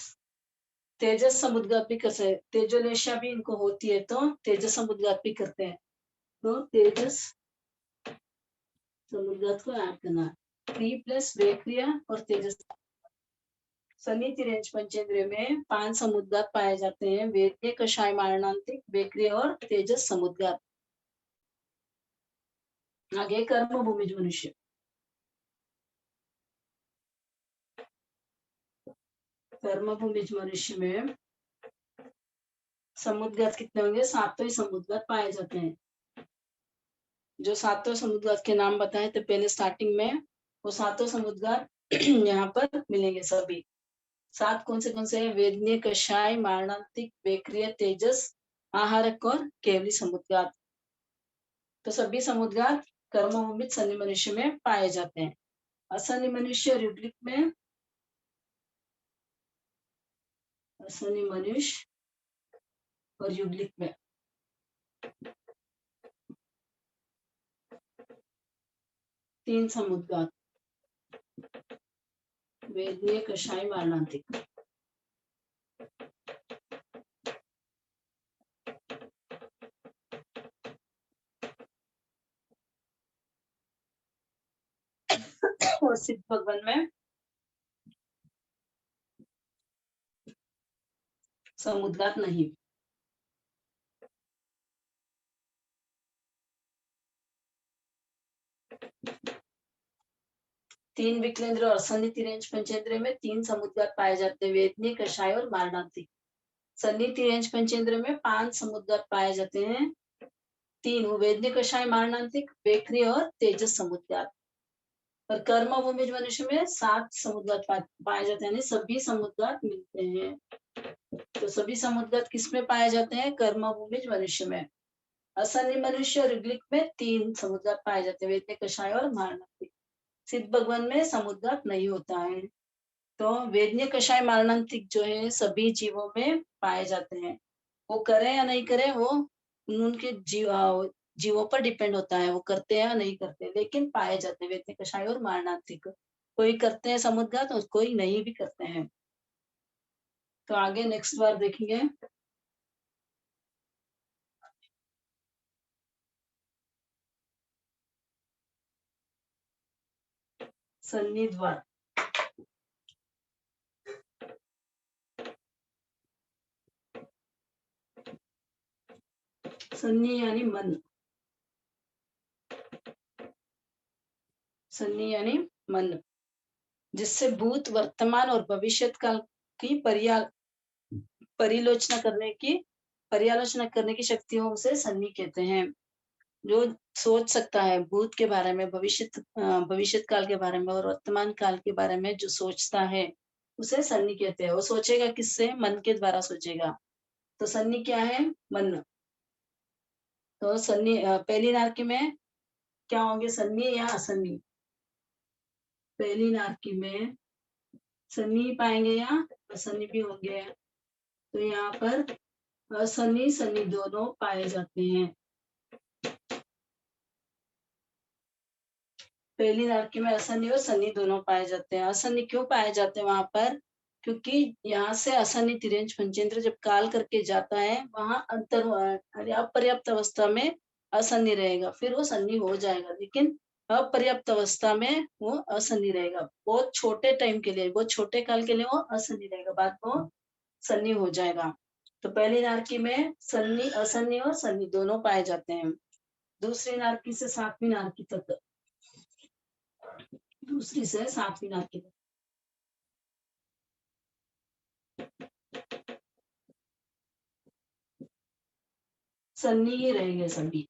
तेजस समुद्घात भी कर सकते, तेजोलेशा भी इनको होती है तो तेजस समुद्घात भी करते हैं, तो तेजस समुद्घात को ऐड करना। 3 प्लस वेक्रिय और तेजस। संधि तिर्यंच पंचेंद्रिय में 5 समुद्घात पाए जाते हैं, वेद्य, कषाय, मारणांतिक, वेक्रिय और तेजस समुद्घात। आगे कर्म भूमिज मनुष्य। कर्म भूमिज मनुष्य में समुद्घात कितने होंगे? 7 ही समुद्घात पाए जाते हैं। जो 7 समुद्घात के नाम बताए थे पहले स्टार्टिंग में, वो 7 समुद्घात यहाँ पर मिलेंगे सभी। 7 कौन से हैं? वेदनीय, कषाय, मारणांतिक, वेक्रिय, तेजस, आहारक और केवली समुद्घात। तो सभी समुद्घात कर्मभूमिज संधि मनुष्य में पाए जाते हैं। असंधि मनुष्य और युग्लिक में, असंधि मनुष्य और युग्लिक में 3 समुद्घात, वेदनीय, कषाय, मारणांतिक। और सिद्ध भगवान में समुद्घात नहीं। तीन विकलेंद्र और असंधि तिर्यंच पंचेंद्रिय में 3 समुद्घात पाए जाते हैं, वेदनीय, कषाय और मारणांतिक। संधि तिर्यंच पंचेंद्रिय में 5 समुद्घात पाए जाते हैं, 3 वेदनीय, कषाय, मारणांतिक, वेक्रिय और तेजस समुद्घात। और कर्म भूमिज मनुष्य में 7 समुद्घात पाए जाते हैं, सभी समुद्घात मिलते हैं। तो सभी समुद्घात किसमें पाए जाते हैं? कर्म भूमिज मनुष्य में। असंधि मनुष्य और युग्लिक में 3 समुद्घात पाए जाते हैं, वेदनीय, कषाय और मारणांतिक। सिद्ध भगवान में समुद्घात नहीं होता है। तो वेदनीय, कषाय, मारणांतिक जो है सभी जीवों में पाए जाते हैं। वो करें या नहीं करें, वो उनके जीवों पर डिपेंड होता है, वो करते हैं या नहीं करते, लेकिन पाए जाते हैं वेदनीय, कषाय और मारणांतिक। कोई करते हैं समुद्घात और कोई नहीं भी करते हैं। तो आगे नेक्स्ट बार देखेंगे। सन्निद्वार। सन्नि यानी मन, सन्नि यानी मन, जिससे भूत, वर्तमान और भविष्य काल की पर्यालोचना करने की शक्तियों से सन्नि कहते हैं। जो सोच सकता है भूत के बारे में, भविष्य काल के बारे में और वर्तमान काल के बारे में जो सोचता है, उसे सन्नि कहते हैं। वो सोचेगा किससे? मन के द्वारा सोचेगा। तो सन्नि क्या है? मन। तो सन्नि पहली नारकी में क्या होंगे? सन्नि या असन्नि? पहली नारकी में सन्नी पाएंगे या असन्नी भी होंगे। तो यहाँ पर असन्नी सन्नी दोनों पाए जाते हैं। पहली नारकी में असन्नी और सन्नी दोनों पाए जाते हैं। असन्नी क्यों पाए जाते हैं वहां पर? क्योंकि यहाँ से असन्नी तिर्यंच पंचेंद्र जब काल करके जाता है वहां अंतर अपर्याप्त अवस्था में असन्नी रहेगा, फिर वो सन्नी हो जाएगा, लेकिन अपर्याप्त अवस्था में वो असन्नी रहेगा। बहुत छोटे टाइम के लिए, बहुत छोटे काल के लिए वो असन्नी रहेगा, बाद में वो सन्नी हो जाएगा। तो पहली नारकी में सन्नी, असन्नी और सन्नी दोनों पाए जाते हैं। दूसरी नारकी से सातवीं नारकी तक, दूसरी से सातवीं नारकी तक सन्नी ही रहेंगे सभी,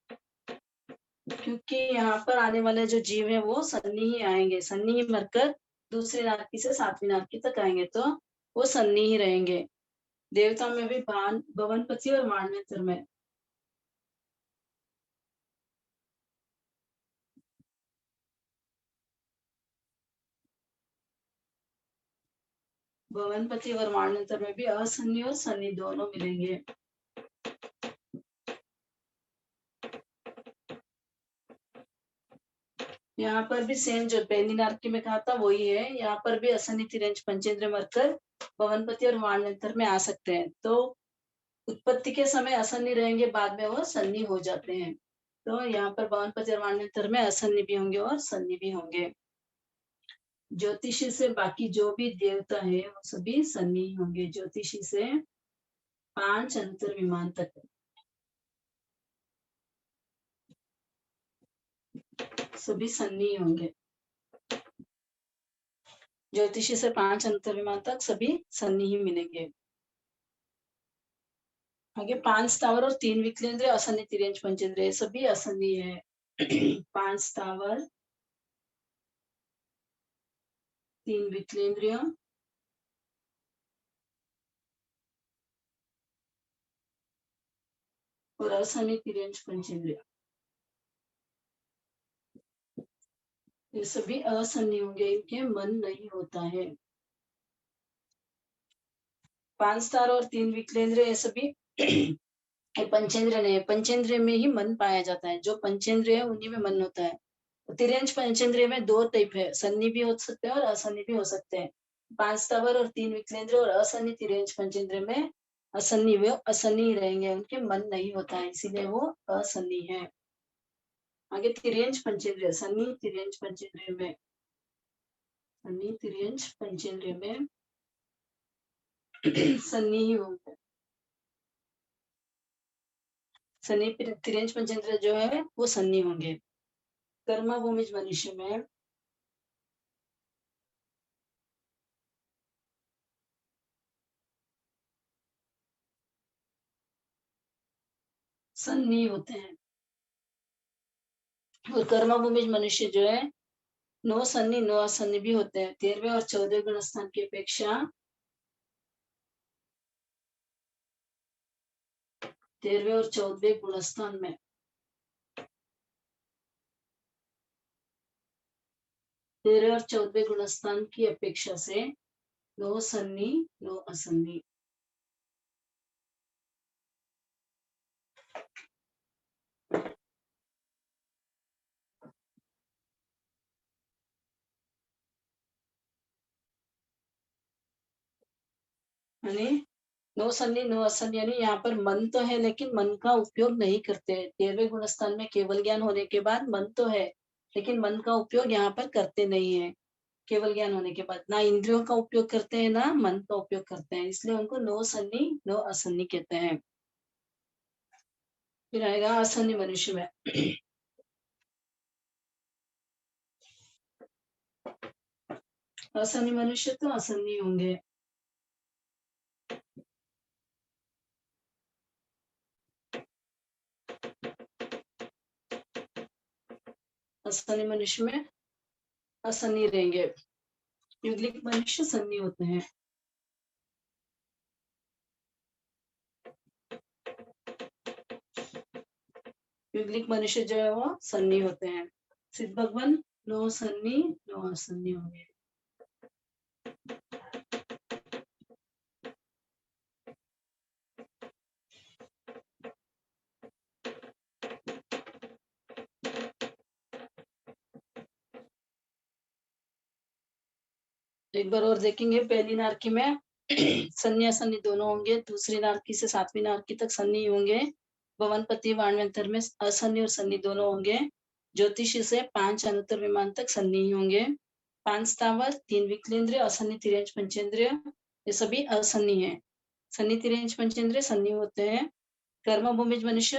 क्योंकि यहाँ पर आने वाले जो जीव है वो सन्नी ही आएंगे, सन्नी ही मरकर दूसरी नारकी से सातवीं नारकी तक आएंगे, तो वो सन्नी ही रहेंगे। देवता में भी भवनपति और मानवेतर में भवनपति और मानवेतर में भी असन्नी और सन्नी दोनों मिलेंगे। यहाँ पर भी सेम जो पहली नारकी में कहा था वही है, यहाँ पर भी असन्नी तिरंज पंचेंद्र मरकर भवनपति और मानवेतर में आ सकते हैं। तो उत्पत्ति के समय असन्नी रहेंगे, बाद में वो सन्नी हो जाते हैं। तो यहाँ पर भवनपति और मानवेतर में असन्नी भी होंगे और सन्नी भी होंगे। ज्योतिषी से बाकी जो भी देवता है वो सभी सन्नी होंगे, ज्योतिषी से 5 अंतर विमान तक सभी सन्नी होंगे। ज्योतिषी से 5 अंतर विमान तक सभी सन्नी ही मिलेंगे। आगे 5 स्थावर और 3 विकलेंद्र असन्नी तिरंज पंचेंद्र सभी असन्नी है। 5 स्थावर, 3 विकलेंद्रिय और असन्नी तिरंज पंचेंद्रिय, ये सभी असन्नी होंगे, इनके मन नहीं होता है। 5 स्थावर और 3 विकलेंद्र ये सभी पंचेंद्र नहीं है, पंचेंद्र में ही मन पाया जाता है, जो पंचेंद्र है उन्हीं में मन होता है। तिरंज पंचेंद्रिय में 2 टाइप है, सन्नी भी हो सकते हैं और असन्नी भी हो सकते हैं। 5 स्थावर और 3 विकलेंद्र और असन्नी तिरंज पंचेंद्र में असन्नी, वे असन्नी रहेंगे, उनके मन नहीं होता है, इसीलिए वो असन्नी है। आगे तिरंज पंचेंद्रिय, सन्नी तिरंज पंचेंद्रिय में, सन्नी तिरंज पंचेंद्रिय में सन्नी ही होंगे। सन्नी तिरंज पंचेंद्र जो है वो सन्नी होंगे। कर्मा भूमिज मनुष्य में सन्नी होते हैं, और कर्मा भूमिज मनुष्य जो है 9 सन्नी 9 असन्नी भी होते हैं। 13वें और 14वें गुण स्थान की अपेक्षा 13वें और 14वें गुण स्थान में 13वें और 14वें गुण स्थान की अपेक्षा से 9 सन्नी 9 असन्नी। यानी 9 सन्नी 9 असन्नी, यानी यहाँ पर मन तो है लेकिन मन का उपयोग नहीं करते। 13वें गुण स्थान में केवल ज्ञान होने के बाद मन तो है, लेकिन मन का उपयोग यहाँ पर करते नहीं है। केवल ज्ञान होने के बाद ना इंद्रियों का उपयोग करते हैं ना मन का उपयोग करते हैं, इसलिए उनको 9 सन्नी 9 असन्नी कहते हैं। फिर आएगा असन्नी मनुष्य में। असन्नी मनुष्य तो असन्नी होंगे। असन्नी मनुष्य में असन्नी रहेंगे, युगलिक मनुष्य सन्नी होते हैं। युगलिक मनुष्य जो है वो सन्नी होते हैं। सिद्ध भगवान 9 सन्नी 9 असन्नी होंगे। एक बार और देखेंगे। पहली नारकी में सन्नी असन्नी दोनों होंगे, दूसरी नारकी से सातवीं नारकी तक सन्नी होंगे। भवनपति वाणव्यंतर में असन्नी और सन्नी दोनों होंगे। ज्योतिषी से 5 अनुत्तर विमान तक सन्नी ही होंगे। 5 स्थावर, 3 विकलेंद्रिय, असन्नी तिर्यंच पंचेंद्रिय, ये सभी असन्नी है। सन्नी तिर्यंच पंचेंद्रिय सन्नी होते हैं। कर्मभूमिज मनुष्य,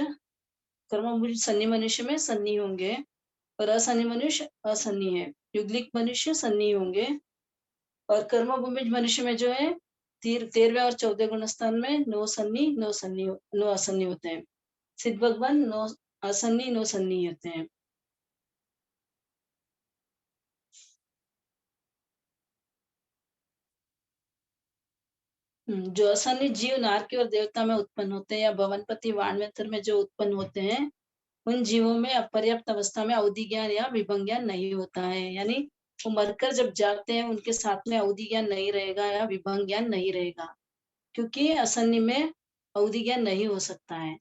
कर्मभूमिज सन्नी मनुष्य में सन्नी होंगे और असन्नी मनुष्य असन्नी है। युग्लिक मनुष्य सन्नी होंगे और कर्मभूमिज मनुष्य में जो है 13वें और 14वें गुणस्थान में नो सन्नी नो असन्नी होते हैं। सिद्ध भगवान नो असन्नी नो सन्नी होते हैं। जो असन्नी जीव नारकी और देवता में उत्पन्न होते हैं या भवनपति वाणव्यंतर में जो उत्पन्न होते हैं, उन जीवों में अपर्याप्त अवस्था में अवधि ज्ञान या विभंग ज्ञान नहीं होता है। यानी वो मरकर जब जाते हैं उनके साथ में अवधि ज्ञान नहीं रहेगा या विभंग ज्ञान नहीं रहेगा, क्योंकि असन्नी में अवधि ज्ञान नहीं हो सकता है।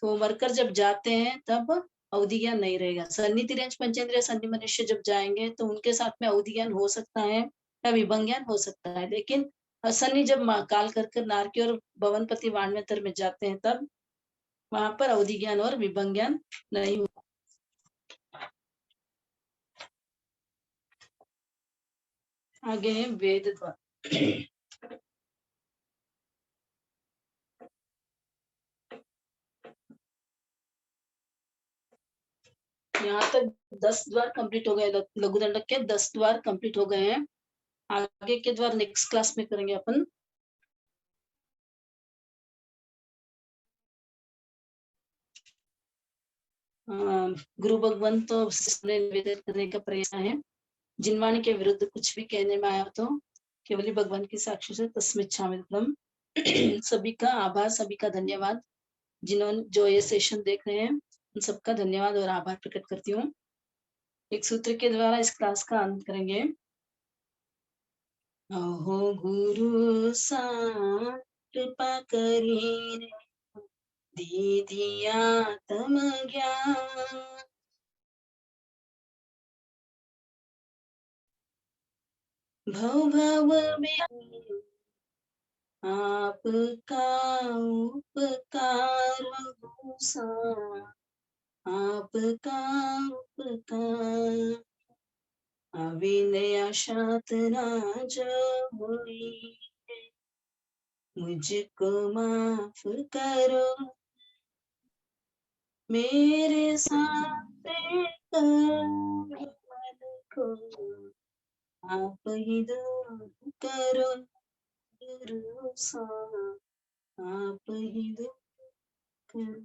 तो वो मरकर जब जाते हैं तब अवधि ज्ञान नहीं रहेगा। सन्नी तिर्यंच पंचेंद्रिय सन्नी मनुष्य जब जाएंगे तो उनके साथ में अवधि ज्ञान हो सकता है या विभंग ज्ञान हो सकता है, लेकिन असन्नी जब काल कर नारकी और भवनपति वाणव्यंतर में जाते हैं तब वहां पर अवधि ज्ञान और विभंग ज्ञान नहीं होता। आगे है वेद द्वार। यहाँ तक 10 द्वार कंप्लीट हो गए। लघु दंडक के 10 द्वार कंप्लीट हो गए हैं। आगे के द्वार नेक्स्ट क्लास में करेंगे अपन। गुरु भगवान तो निवेदन करने का प्रयास है, जिनवाणी के विरुद्ध कुछ भी कहने में आया तो केवल ही भगवान की साक्षी से तस्मिच्छामि ब्रह्म। सभी का आभार, सभी का धन्यवाद। जिन्होंने जो ये सेशन देख रहे हैं उन सबका धन्यवाद और आभार प्रकट करती हूँ। एक सूत्र के द्वारा इस क्लास का अंत करेंगे। अहो गुरु सा कृपा करीने दीदिया तम ज्ञान, भव भव में आपका उपकार सा, आपका उपकार अविनय शात राज हुई, मुझको माफ करो मेरे साथ मन को आप ही दूर करो गुरु सा, आप ही दूर करो।